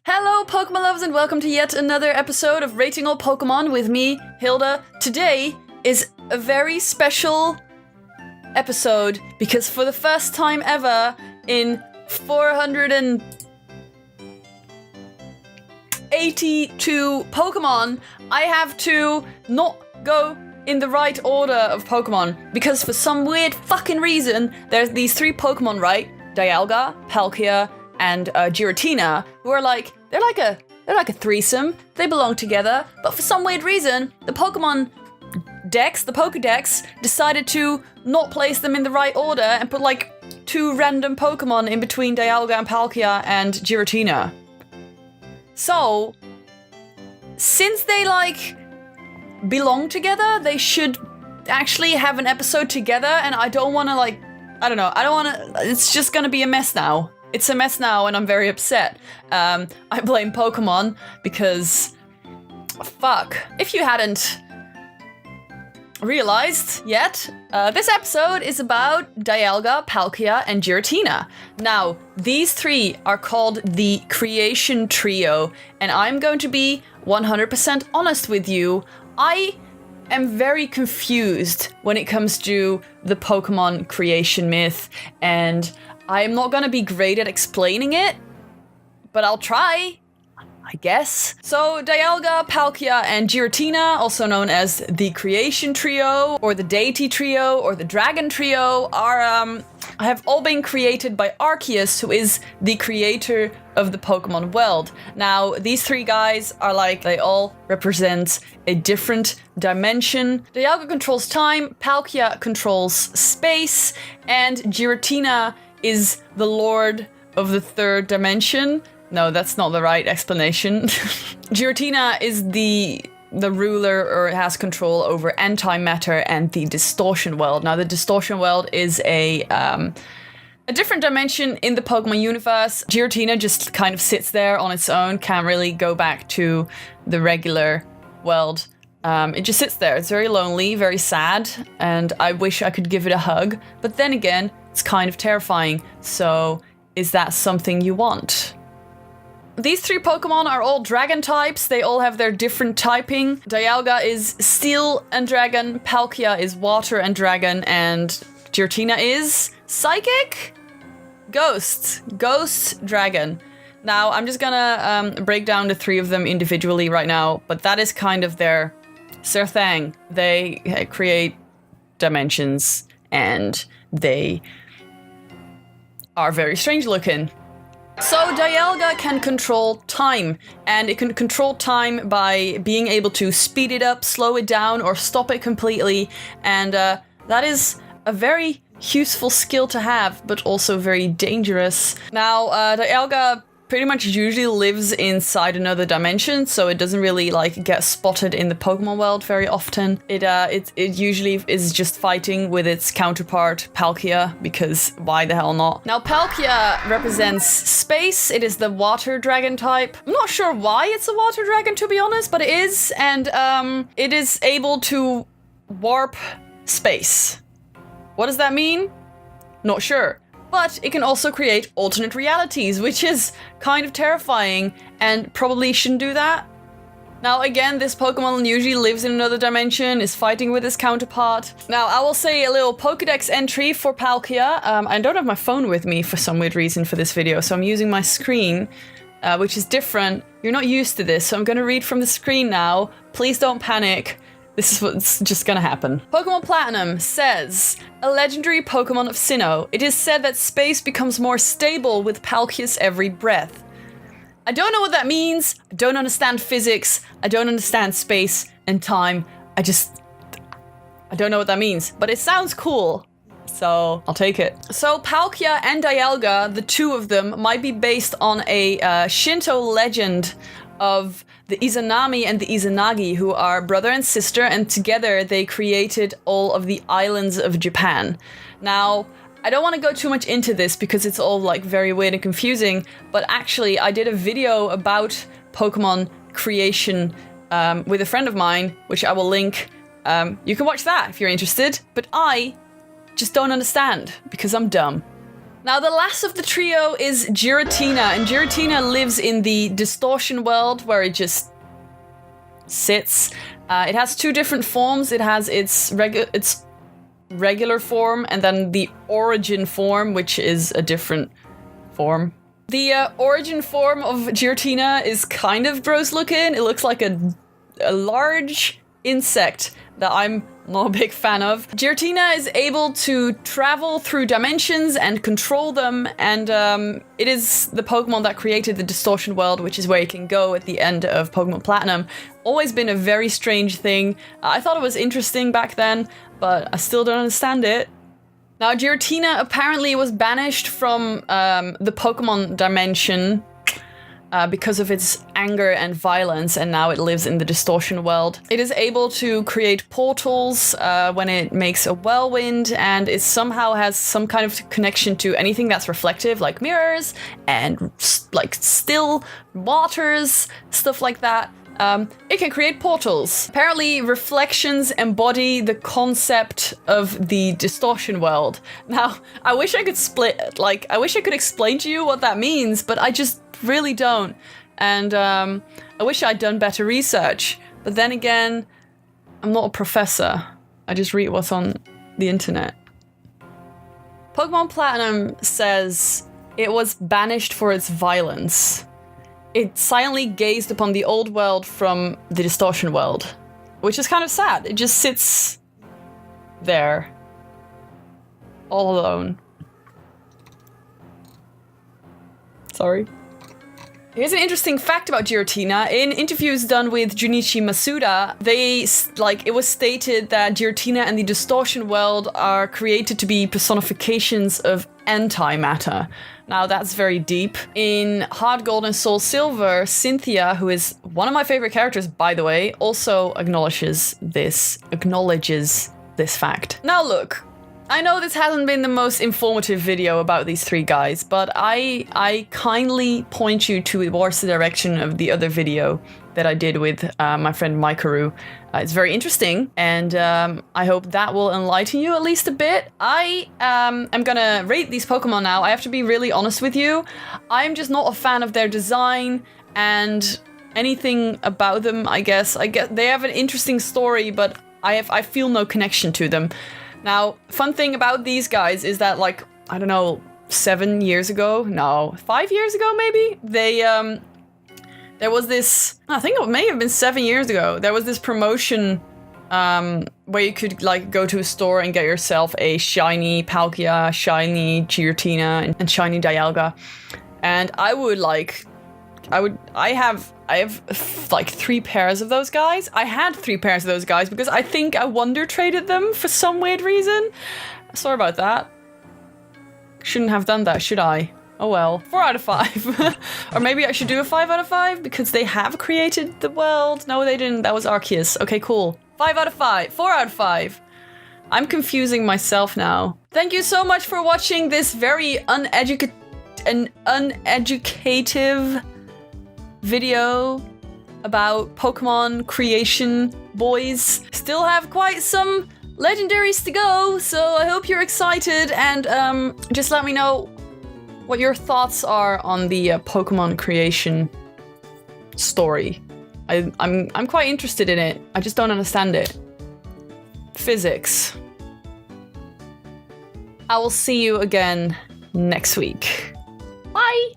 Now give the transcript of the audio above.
Hello, Pokemon lovers, and welcome to yet another episode of Rating All Pokemon with me, Hilda. Today is a very special episode because for the first time ever in 482 Pokemon, I have to not go in the right order of Pokemon because for some weird fucking reason, there's these three Pokemon, right? Dialga, Palkia, and Giratina, who are like, they're like a threesome. They belong together, but for some weird reason, the Pokemon decks, the Pokédex, decided to not place them in the right order and put like two random Pokemon in between Dialga and Palkia and Giratina. So, since they like belong together, they should actually have an episode together, and I don't want to it's just gonna be a mess now. It's a mess now, and I'm very upset. I blame Pokemon because, fuck. If you hadn't realized yet, this episode is about Dialga, Palkia, and Giratina. Now, these three are called the Creation Trio, and I'm going to be 100% honest with you. I am very confused when it comes to the Pokemon creation myth, and I'm not gonna be great at explaining it, but I'll try, I guess. So Dialga, Palkia, and Giratina, also known as the Creation Trio, or the Deity Trio, or the Dragon Trio, have all been created by Arceus, who is the creator of the Pokemon world. Now, these three guys are like, they all represent a different dimension. Dialga controls time, Palkia controls space, and Giratina is the lord of the third dimension. No, that's not the right explanation. Giratina is the ruler, or has control over antimatter and the distortion world. Now, the distortion world is a different dimension in the Pokemon universe. Giratina just kind of sits there on its own, can't really go back to the regular world. It just sits there. It's very lonely, very sad, and I wish I could give it a hug. But then again, it's kind of terrifying. So, is that something you want? These three Pokemon are all dragon types. They all have their different typing. Dialga is steel and dragon, Palkia is water and dragon, and Giratina is psychic? Ghost dragon. Now, I'm just gonna break down the three of them individually right now, but that is kind of their thing. They create dimensions, and they are very strange looking. So Dialga can control time, and it can control time by being able to speed it up, slow it down, or stop it completely, and that is a very useful skill to have, but also very dangerous. Now, Dialga pretty much usually lives inside another dimension, so it doesn't really like get spotted in the Pokemon world very often. It usually is just fighting with its counterpart Palkia, because why the hell not? Now, Palkia represents space. It is the water dragon type. I'm not sure why it's a water dragon, to be honest, but it is, and it is able to warp space. What does that mean? Not sure. But it can also create alternate realities, which is kind of terrifying and probably shouldn't do that. Now, again, this Pokemon usually lives in another dimension, is fighting with its counterpart. Now, I will say a little Pokédex entry for Palkia. I don't have my phone with me for some weird reason for this video, so I'm using my screen, which is different. You're not used to this, so I'm gonna read from the screen now. Please don't panic. This is what's just gonna happen. Pokemon Platinum says, a legendary Pokemon of Sinnoh. It is said that space becomes more stable with Palkia's every breath. I don't know what that means. I don't understand physics. I don't understand space and time. I don't know what that means, but it sounds cool. So I'll take it. So Palkia and Dialga, the two of them, might be based on a Shinto legend of the Izanami and the Izanagi, who are brother and sister, and together they created all of the islands of Japan. Now, I don't want to go too much into this because it's all like very weird and confusing, but actually I did a video about Pokemon creation with a friend of mine, which I will link. You can watch that if you're interested, but I just don't understand because I'm dumb. Now, the last of the trio is Giratina, and Giratina lives in the distortion world where it just sits. It has two different forms. It has its regular form and then the origin form, which is a different form. The origin form of Giratina is kind of gross looking. It looks like a large insect that I'm not a big fan of. Giratina is able to travel through dimensions and control them, and it is the Pokemon that created the distortion world, which is where you can go at the end of Pokemon Platinum. Always been a very strange thing. I thought it was interesting back then, but I still don't understand it. Now, Giratina apparently was banished from the Pokemon dimension because of its anger and violence, and now it lives in the distortion world. It is able to create portals when it makes a whirlwind, and it somehow has some kind of connection to anything that's reflective, like mirrors and like still waters, stuff like that. It can create portals. Apparently, reflections embody the concept of the distortion world. Now, I wish I could I wish I could explain to you what that means, but I just really don't. And I wish I'd done better research. But then again, I'm not a professor. I just read what's on the internet. Pokemon Platinum says it was banished for its violence. It silently gazed upon the old world from the distortion world, which is kind of sad. It just sits there, all alone. Sorry. Here's an interesting fact about Giratina. In interviews done with Junichi Masuda, it was stated that Giratina and the distortion world are created to be personifications of antimatter. Now, that's very deep. In Heart Gold and Soul Silver, Cynthia, who is one of my favorite characters, by the way, also acknowledges this fact. Now, look, I know this hasn't been the most informative video about these three guys, but I kindly point you towards the direction of the other video that I did with my friend Maikaru. It's very interesting, and I hope that will enlighten you at least a bit. I am gonna rate these Pokemon now. I have to be really honest with you. I'm just not a fan of their design and anything about them, I guess. They have an interesting story, but I feel no connection to them. Now, fun thing about these guys is that, like, I don't know, 7 years ago? No, 5 years ago maybe? There was this, I think it may have been 7 years ago, there was this promotion where you could, like, go to a store and get yourself a shiny Palkia, shiny Giratina, and shiny Dialga. And I have like 3 pairs of those guys. I had 3 pairs of those guys because I think I wonder traded them for some weird reason. Sorry about that. Shouldn't have done that, should I? Oh well. 4 out of 5. Or maybe I should do a 5 out of 5 because they have created the world. No, they didn't. That was Arceus. Okay, cool. 5 out of 5. 4 out of 5. I'm confusing myself now. Thank you so much for watching this very uneducative video about Pokemon creation, boys. Still have quite some legendaries to go, so I hope you're excited, and just let me know what your thoughts are on the Pokemon creation story. I'm quite interested in it. I just don't understand it. Physics. I will see you again next week. Bye!